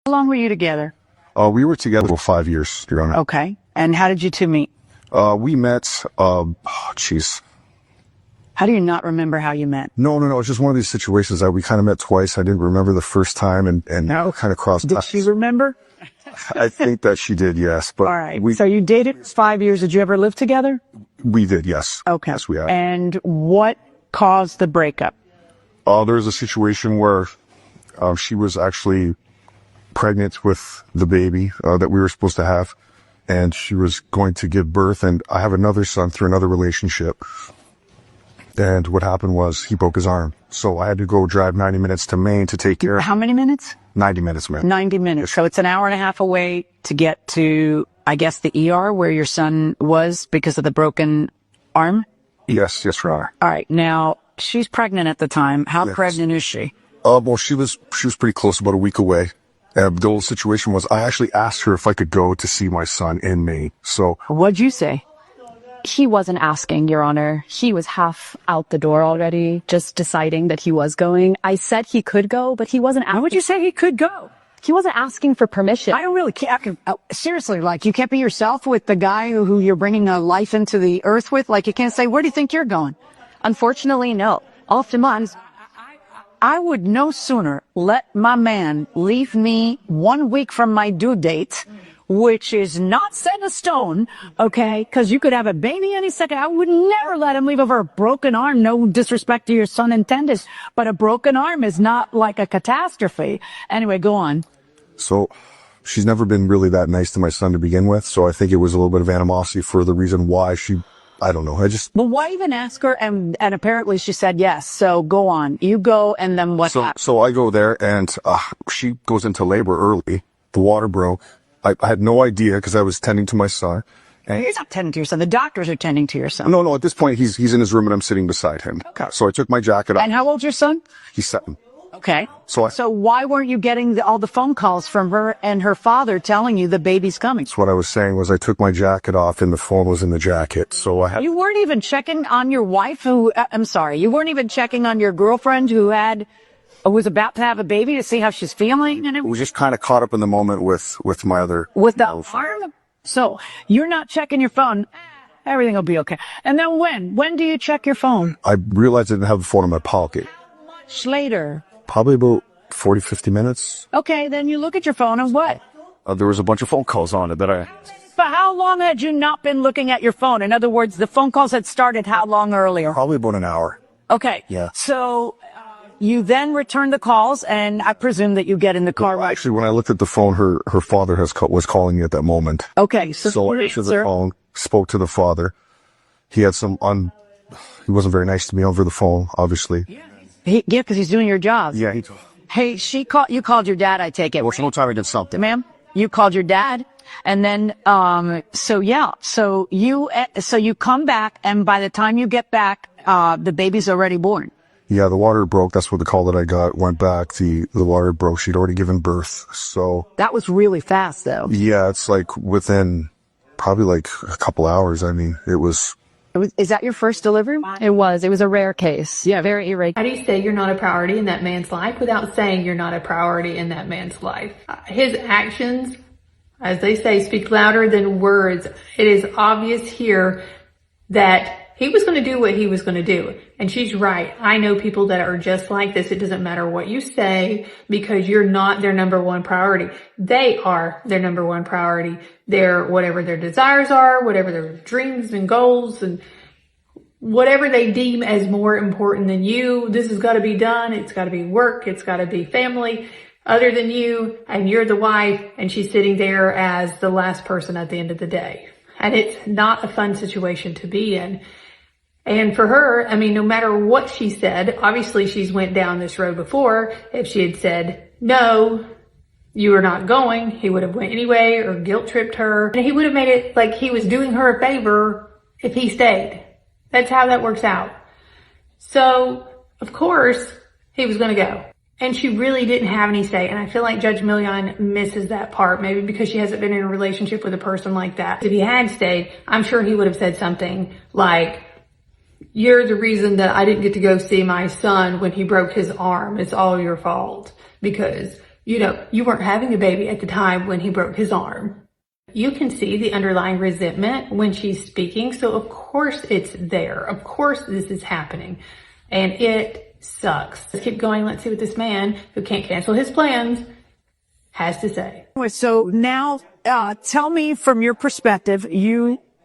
How long were you together? We were together for 5 years, Your Honor. Okay. And how did you two meet? We met, jeez. How do you not remember how you met? No. It's just one of these situations that we kind of met twice. I didn't remember the first time and No. kind of crossed Did paths. she remember? I think that she did, yes. But All right. So you dated for 5 years. Did you ever live together? we did, yes. Okay. Yes, we have. And what caused the breakup? There was a situation where she was actually pregnant with the baby that we were supposed to have, and she was going to give birth, and I have another son through another relationship. And what happened was he broke his arm. So I had to go drive 90 minutes to Maine to take care of How many minutes? 90 minutes, man. 90 minutes. So it's an hour and a half away to get to, I guess, the ER where your son was because of the broken arm? Yes, Your Honor. All right. Now, she's pregnant at the time. How Yes. pregnant is she? Well, she was pretty close, about a week away. The whole situation was I actually asked her if I could go to see my son in Maine. So What'd you say? He wasn't asking, Your Honor. He was half out the door already, just deciding that he was going. I said he could go, but he wasn't How would you say he could go? He wasn't asking for permission. I don't really care. Seriously, like, you can't be yourself with the guy who you're bringing a life into the earth with. Like, you can't say, where do you think you're going? Unfortunately, no. Oftentimes, I would no sooner let my man leave me 1 week from my due date, which is not set in stone, okay? Because you could have a baby any second. I would never let him leave over a broken arm. No disrespect to your son intended, but a broken arm is not like a catastrophe. Anyway, go on. So she's never been really that nice to my son to begin with. So I think it was a little bit of animosity for the reason why I don't know. Well, why even ask her? And apparently she said yes. So go on. You go, and then what happens? So I go there, and she goes into labor early. The water broke. I had no idea because I was tending to my son. And He's not tending to your son. The doctors are tending to your son. no, at this point he's in his room and I'm sitting beside him. Okay. So I took my jacket off. And how old's your son? He's 7. Okay. So why weren't you getting all the phone calls from her and her father telling you the baby's coming? what I was saying was I took my jacket off and the phone was in the jacket. So I had. You weren't even checking on your wife I'm sorry, you weren't even checking on your girlfriend who was about to have a baby to see how she's feeling and We everything? just kind of caught up in the moment with my other. With the arm? So you're not checking your phone. Everything will be okay. And then when do you check your phone? I realized I didn't have the phone in my pocket. Much later. Probably about 40, 50 minutes. Okay, then you look at your phone and what? There was a bunch of phone calls on it that But how long had you not been looking at your phone? In other words, the phone calls had started how long earlier? probably about an hour. Okay. Yeah. So you then return the calls, and I presume that you get in the car. Well, actually, when I looked at the phone, her father was calling me at that moment. Okay. So I answered the phone, spoke to the father. He had he wasn't very nice to me over the phone, obviously. Yeah, because he's doing your job. Yeah, Hey, you called your dad, I take it. Well, no time I did something. Ma'am, you called your dad, and then, so you come back, and by the time you get back, the baby's already born. Yeah, the water broke. That's what the call that I got. Went back. The water broke. She'd already given birth. So That was really fast, though. yeah, it's like within probably like a couple hours. I mean, it was. Is that your first delivery? it was a rare case. Yeah. Very irregular. How do you say you're not a priority in that man's life without saying you're not a priority in that man's life? His actions, as they say, speak louder than words. It is obvious here that he was going to do what he was going to do. And she's right. I know people that are just like this. It doesn't matter what you say because you're not their number one priority. They are their number one priority. Whatever their desires are, whatever their dreams and goals and whatever they deem as more important than you. This has got to be done. It's got to be work. It's got to be family other than you. And you're the wife and she's sitting there as the last person at the end of the day. And it's not a fun situation to be in. And for her, I mean, no matter what she said, obviously she's went down this road before. If she had said, no, you are not going, he would have went anyway or guilt tripped her. And he would have made it like he was doing her a favor if he stayed. That's how that works out. So, of course, he was going to go. And she really didn't have any say. And I feel like Judge Millian misses that part, maybe because she hasn't been in a relationship with a person like that. If he had stayed, I'm sure he would have said something like, you're the reason that I didn't get to go see my son when he broke his arm. It's all your fault because you weren't having a baby at the time when he broke his arm. You can see the underlying resentment when she's speaking. So of course it's there. Of course this is happening. And it sucks. Let's keep going. Let's see what this man who can't cancel his plans has to say. So now, tell me from your perspective,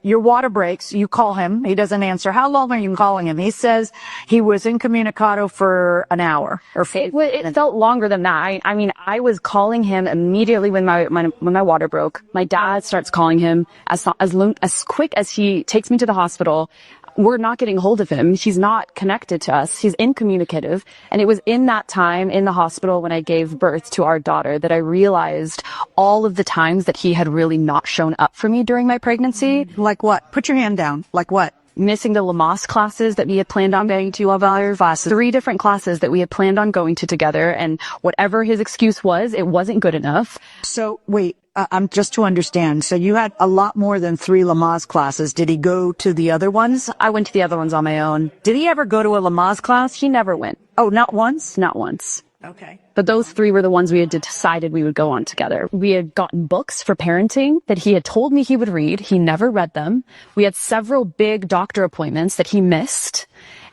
your water breaks, you call him, he doesn't answer. How long are you calling him? He says he was incommunicado for an hour. It felt longer than that. I mean, I was calling him immediately when my water broke. My dad starts calling him as quick as he takes me to the hospital. We're not getting hold of him. He's not connected to us. He's incommunicative. And it was in that time in the hospital when I gave birth to our daughter that I realized all of the times that he had really not shown up for me during my pregnancy. Like what? Put your hand down. Like what? Missing the Lamaze classes that we had planned on going to, of our classes, 3 different classes that we had planned on going to together. And whatever his excuse was, it wasn't good enough. So wait, I'm just to understand. So you had a lot more than 3 Lamaze classes. Did he go to the other ones? I went to the other ones on my own. Did he ever go to a Lamaze class? He never went. Oh, not once? Not once. Okay. But those 3 were the ones we had decided we would go on together. We had gotten books for parenting that he had told me he would read. He never read them. We had several big doctor appointments that he missed.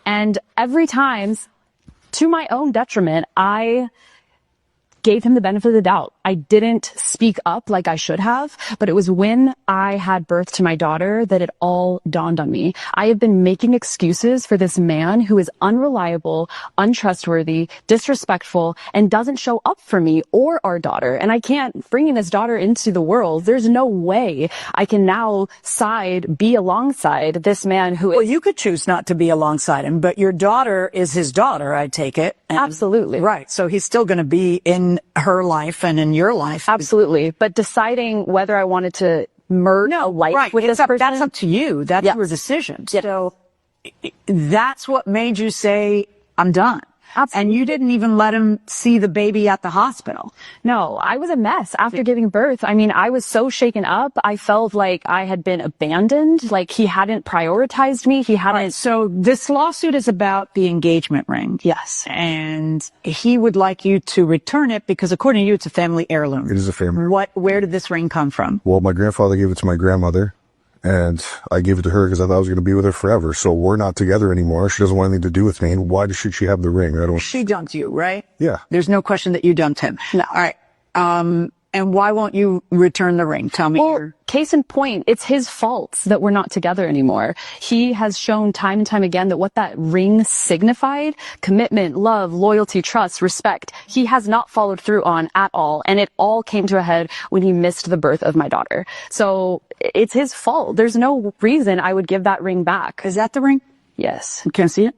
And every time, to my own detriment, I gave him the benefit of the doubt. I didn't speak up like I should have, but it was when I had birth to my daughter that it all dawned on me. I have been making excuses for this man who is unreliable, untrustworthy, disrespectful, and doesn't show up for me or our daughter. And I can't bring this daughter into the world. There's no way I can now be alongside this man who is... Well, you could choose not to be alongside him, but your daughter is his daughter, I take it. Absolutely. Right. So he's still going to be in her life and in your life. Absolutely. But deciding whether I wanted to merge a life with this person... That's up to you. That's your decision. Yeah. So that's what made you say, I'm done. Absolutely. And you didn't even let him see the baby at the hospital. No, I was a mess after giving birth. I mean, I was so shaken up. I felt like I had been abandoned, like he hadn't prioritized me. He hadn't. Right, so this lawsuit is about the engagement ring. Yes. And he would like you to return it because according to you, it's a family heirloom. It is a family. Where did this ring come from? Well, my grandfather gave it to my grandmother, and I gave it to her because I thought I was going to be with her forever. So we're not together anymore. She doesn't want anything to do with me. And why should she have the ring? She dumped you, right? Yeah. There's no question that you dumped him. No. All right. And why won't you return the ring? Tell me. Well, case in point, it's his fault that we're not together anymore. He has shown time and time again that what that ring signified, commitment, love, loyalty, trust, respect, he has not followed through on at all. And it all came to a head when he missed the birth of my daughter. So it's his fault. There's no reason I would give that ring back. Is that the ring? Yes. Can I see it?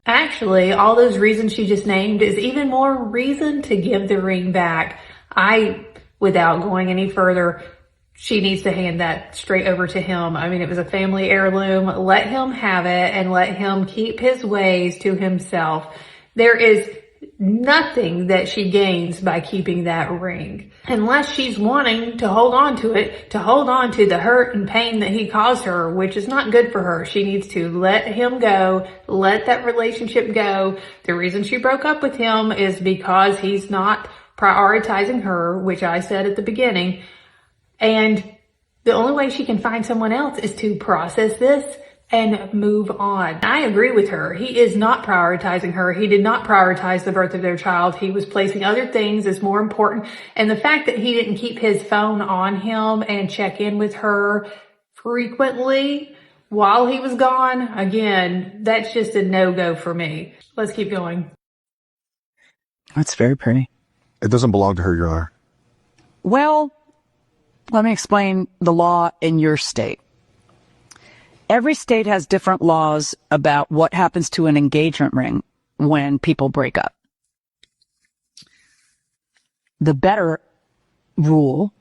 Actually, all those reasons she just named is even more reason to give the ring back. Without going any further, she needs to hand that straight over to him. I mean, it was a family heirloom. Let him have it and let him keep his ways to himself. There is nothing that she gains by keeping that ring. Unless she's wanting to hold on to it, to hold on to the hurt and pain that he caused her, which is not good for her. She needs to let him go, let that relationship go. The reason she broke up with him is because he's not prioritizing her, which I said at the beginning. And the only way she can find someone else is to process this and move on. I agree with her. He is not prioritizing her. He did not prioritize the birth of their child. He was placing other things as more important. And the fact that he didn't keep his phone on him and check in with her frequently while he was gone, again, that's just a no-go for me. Let's keep going. That's very pretty. It doesn't belong to her, Your Honor. Well, let me explain the law in your state. Every state has different laws about what happens to an engagement ring when people break up. The better rule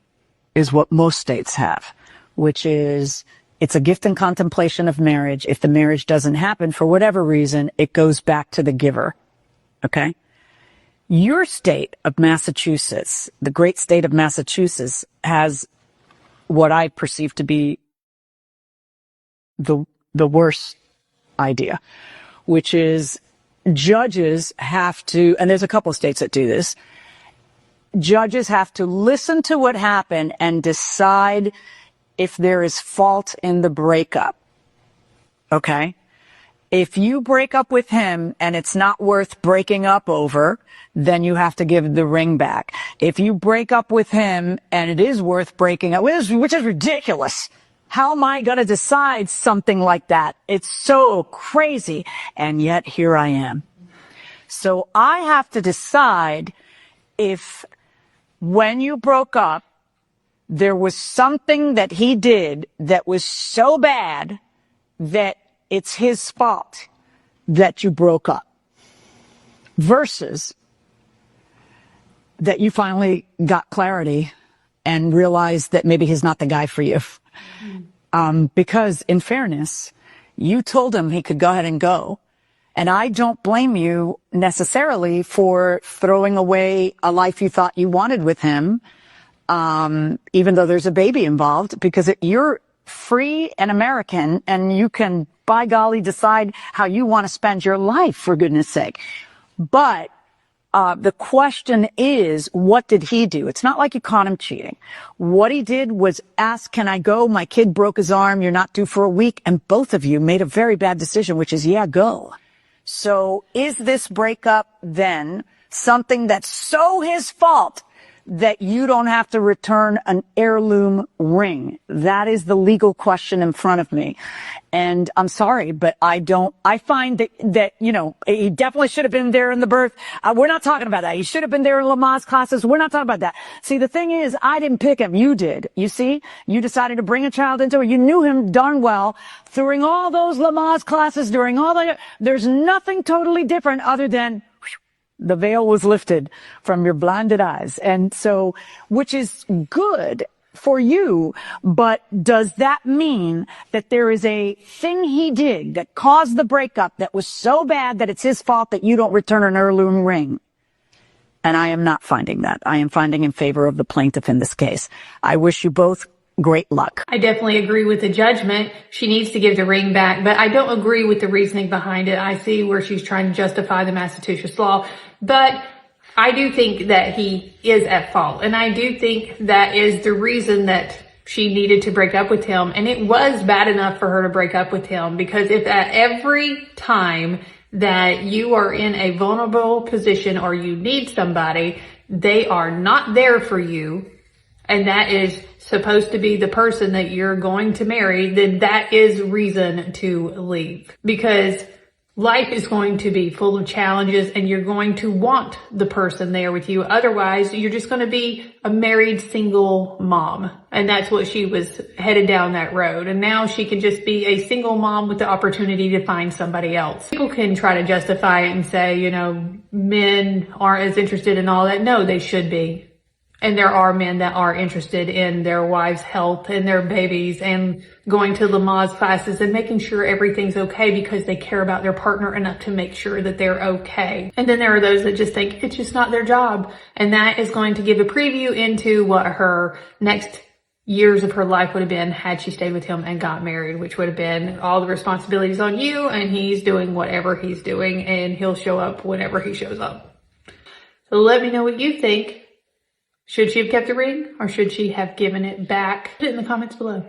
is what most states have, which is it's a gift in contemplation of marriage. If the marriage doesn't happen for whatever reason, it goes back to the giver. Okay? Your state of Massachusetts, the great state of Massachusetts, has what I perceive to be the worst idea, which is judges have to, and there's a couple of states that do this, judges have to listen to what happened and decide if there is fault in the breakup. Okay? If you break up with him and it's not worth breaking up over, then you have to give the ring back. If you break up with him and it is worth breaking up, which is ridiculous. How am I going to decide something like that? It's so crazy. And yet here I am. So I have to decide if when you broke up, there was something that he did that was so bad that it's his fault that you broke up, versus that you finally got clarity and realized that maybe he's not the guy for you. Because in fairness, you told him he could go ahead and go. And I don't blame you necessarily for throwing away a life you thought you wanted with him, even though there's a baby involved, because you're free and American and you can, by golly, decide how you want to spend your life, for goodness sake. But the question is, what did he do? It's not like you caught him cheating. What he did was ask, can I go? My kid broke his arm. You're not due for a week. And both of you made a very bad decision, which is, yeah, go. So is this breakup then something that's so his fault that you don't have to return an heirloom ring? That is the legal question in front of me. And I'm sorry, but I find that, you know, he definitely should have been there in the birth. We're not talking about that. He should have been there in Lamaze classes. We're not talking about that. See, the thing is, I didn't pick him. You did. You see, you decided to bring a child into it. You knew him darn well during all those Lamaze classes, there's nothing totally different other than the veil was lifted from your blinded eyes. And so, which is good for you, but does that mean that there is a thing he did that caused the breakup that was so bad that it's his fault that you don't return an heirloom ring? And I am not finding that. I am finding in favor of the plaintiff in this case. I wish you both great luck. I definitely agree with the judgment. She needs to give the ring back, but I don't agree with the reasoning behind it. I see where she's trying to justify the Massachusetts law, but I do think that he is at fault. And I do think that is the reason that she needed to break up with him. And it was bad enough for her to break up with him, because if at every time that you are in a vulnerable position or you need somebody, they are not there for you, and that is supposed to be the person that you're going to marry, then that is reason to leave. Because life is going to be full of challenges and you're going to want the person there with you. Otherwise, you're just going to be a married single mom. And that's what she was headed down that road. And now she can just be a single mom with the opportunity to find somebody else. People can try to justify it and say, you know, men aren't as interested in all that. No, they should be. And there are men that are interested in their wives' health and their babies and going to Lamaze classes and making sure everything's okay because they care about their partner enough to make sure that they're okay. And then there are those that just think it's just not their job. And that is going to give a preview into what her next years of her life would have been had she stayed with him and got married, which would have been all the responsibilities on you, and he's doing whatever he's doing and he'll show up whenever he shows up. So let me know what you think. Should she have kept the ring or should she have given it back? Put it in the comments below.